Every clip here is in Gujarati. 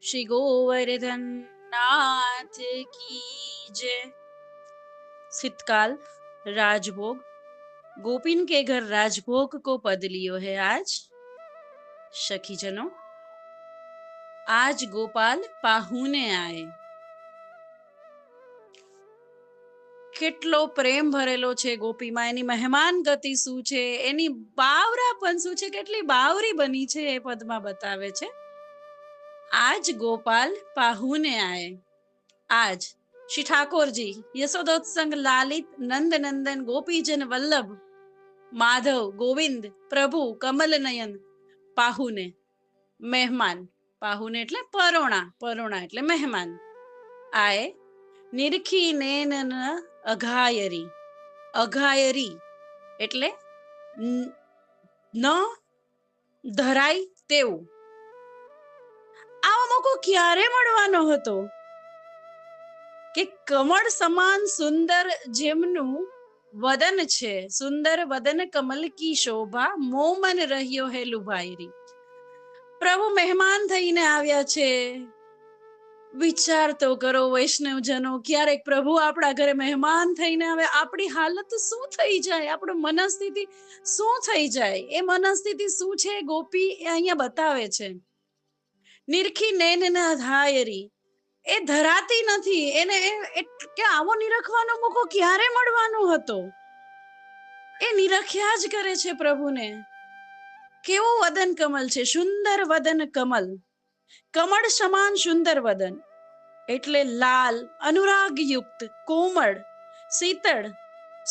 श्री गोवर्धन नाथ की जय। शीतकाल राजभोग। गोपिन के घर राजभोग को पद लियो है आज। सखीजनों, आज गोपाल पाहुने आए। કેટલો પ્રેમ ભરેલો છે ગોપીમાં, એની મહેમાન ગતિ શું છે, એની બાવરાપન શું છે, કેટલી બાવરી બની છે એ પદમાં બતાવે છે। આજ ગોપાલ પાहुने आए। आज श्री ठाकुर जी यशोदोत्संग लालित नंद नंदन गोपीजन वल्लभ माधव गोविंद प्रभु कमल नयन पाहुने मेहमान। पाहुने એટલે પરોણા, પરોણા એટલે મહેમાન। આए નિરખી નેન અઘાયરી। અઘાયરી એટલે ન ધરાય તેવું। આવો મોકો ક્યારે મળવાનો હતો કે કમળ સમાન સુંદર જેમનું વદન છે, સુંદર વદન કમલ की शोभा મોમન રહ્યો હે લુભાયરી। પ્રભુ મહેમાન થઈને આવ્યા છે। વિચાર તો કરો વૈષ્ણવજનો, ક્યારેક પ્રભુ આપણા ઘરે મહેમાન થઈને આવે, આપણી હાલત શું થઈ જાય, આપણું મનસ્થિતિ શું થઈ જાય। એ મનસ્થિતિ શું છે ગોપી અહીંયા બતાવે છે। નિરખી નૈન અઘાયરી, એ ધરાતી નથી, એને કે આવો નિરખવાનો મોકો ક્યારે મળવાનો હતો। એ નિરખ્યા જ કરે છે પ્રભુને। કેવું વદન કમલ છે, સુંદર વદન કમલ। કમળ સમાન સુંદર વદન એટલે લાલ, અનુરાગયુક્ત, કોમળ, શીતળ,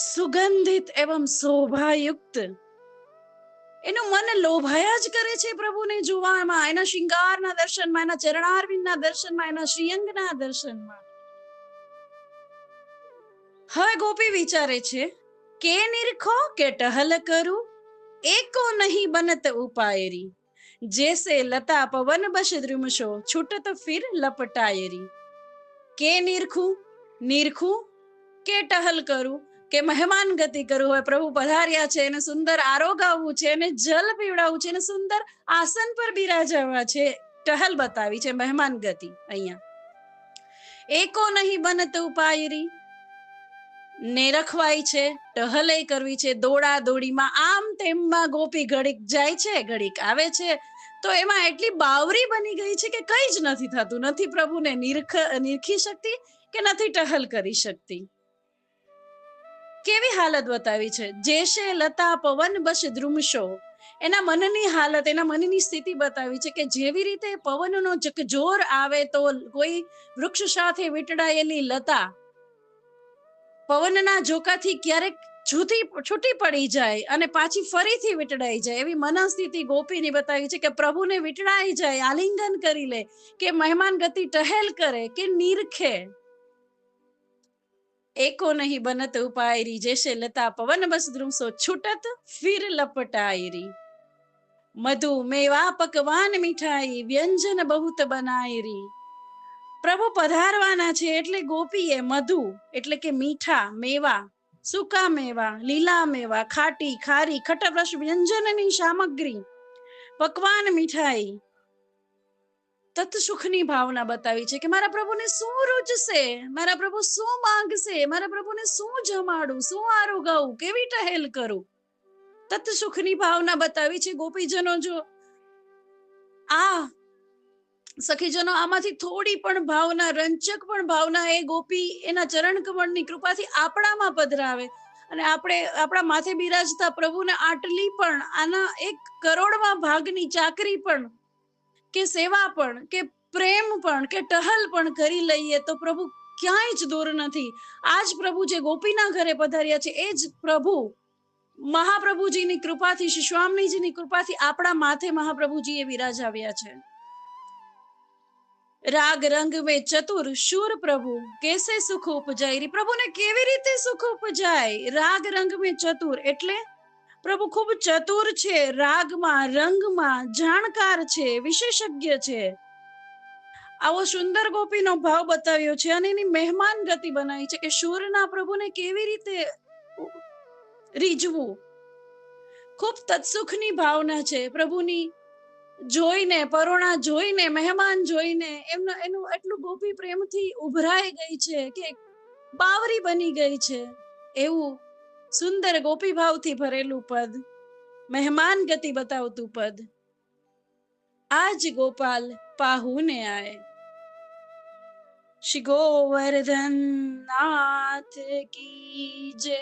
સુગંધિત એવં શોભાયુક્ત। એનું મન લોભાયા જ કરે છે પ્રભુને જોવામાં, એના શૃંગારના દર્શનમાં, એના ચરણારવિંદના દર્શનમાં, એના શ્રીઅંગના દર્શનમાં। હવે ગોપી વિચારે છે કે નિરખો કે ટહલ કરું, એકો નહીં બનત ઉપાયરી। जैसे लता पवन बश द्रुमशो छूटत फिर लपटायरी। के निरखू, निरखू के टहल करूं, કે મહેમાન ગતિ કરું। હવે પ્રભુ પધાર્યા છે, એને સુંદર આરોગાવવું છે, એને જલ પીવડાવવું છે, એને સુંદર આસન પર બિરાજવા છે। ટહલ બતાવી છે, મહેમાન ગતિ અહીંયા। એકો નહીં બનત ઉપાયરી, ને રખવાય છે, ટહલે કરવી છે, દોડા દોડીમાં આમ તેમમાં ગોપી ઘડીક જાય છે, ઘડીક આવે છે, તો એમાં એટલી બાવરી બની ગઈ છે કે કઈ જ નથી થતું, નથી પ્રભુને નિરખી શકતી કે નથી ટહલ કરી શકતી। કેવી હાલત બતાવી છે, જેશે લતા પવન બસ દ્રુમશો, એના મનની હાલત, એના મનની સ્થિતિ બતાવી છે કે જેવી રીતે પવનનો જકજોર આવે તો કોઈ વૃક્ષ સાથે વીંટળાયેલી લતા પવનના ઝોકાથી ક્યારેક છૂટી પડી જાય અને પાછી ફરીથી વીંટળાઈ જાય, એવી મનસ્થિતિ ગોપીની બતાવી છે કે પ્રભુને વીંટળાઈ જાય, આલિંગન કરી લે, કે મહેમાન ગતિ ટહેલ કરે, કે નિરખે। એકો નહીં બનત ઉપાયરી, જૈસે લતા પવન બસ દ્રુમશો છૂટત ફિર લપટાયરી। મધુ મેવા પકવાન મીઠાઈ વ્યંજન બહુત બનાયરી। પ્રભુ પધારવાના છે એટલે ગોપીએ મધુ એટલે કે મીઠા મેવા, સૂકા મેવા, લીલા મેવા, ખાટી ખારી ખટરસ વ્યંજનની સામગ્રી, પકવાન મીઠાઈ, તત્સુખની ભાવના બતાવી છે કે મારા પ્રભુને શું રૂચશે, મારા પ્રભુ શું માંગશે, મારા પ્રભુને શું જમાડું, શું આરોગાવું, કેવી ટહેલ કરું, તત્સુખની ભાવના બતાવી છે ગોપીજનો। જો આ સખીજનો આમાંથી થોડી પણ ભાવના, રંચક પણ ભાવના એ ગોપી એના ચરણ કમળની કૃપાથી આપણામાં પધરાવે અને આપણે આપણા માથે બિરાજતા પ્રભુને આટલી પણ, આના 1 કરોડમાં ભાગની ચાકરી પણ, કે સેવા પણ, કે પ્રેમ પણ, કે ટહલ પણ કરી લઈએ તો પ્રભુ ક્યાંય જ દૂર નથી। આજ પ્રભુ જે ગોપીના ઘરે પધાર્યા છે એ જ પ્રભુ મહાપ્રભુજીની કૃપાથી, શ્રી સ્વામીજીની કૃપાથી આપણા માથે મહાપ્રભુજીએ બિરાજાવ્યા છે। રાગ રંગ મે ચતુર શૂર પ્રભુ કેસે સુખ ઉપજાય। પ્રભુને કેવી રીતે સુખ ઉપજાય? રાગ રંગ મે ચતુર એટલે પ્રભુ ખૂબ ચતુર છે, રાગમાં, રંગમાં જાણકાર છે, વિશેષજ્ઞ છે। આવો સુંદર ગોપીનો ભાવ બતાવ્યો છે અને એની મહેમાન ગતિ બનાવી છે કે શૂરના પ્રભુને કેવી રીતે રીઝવું। ખૂબ તત્સુખની ભાવના છે પ્રભુની જોઈને, પરોણા જોઈને, મહેમાન જોઈને એનું એટલું ગોપી પ્રેમથી ઉભરાઈ ગઈ છે કે બાવરી બની ગઈ છે. એવું સુંદર ગોપી ભાવથી ભરેલું પદ, મહેમાન ગતિ બતાવતું પદ. આજ ગોપાલ પાહુને આય. શ્રી ગોવર્ધન નાથ કી જય.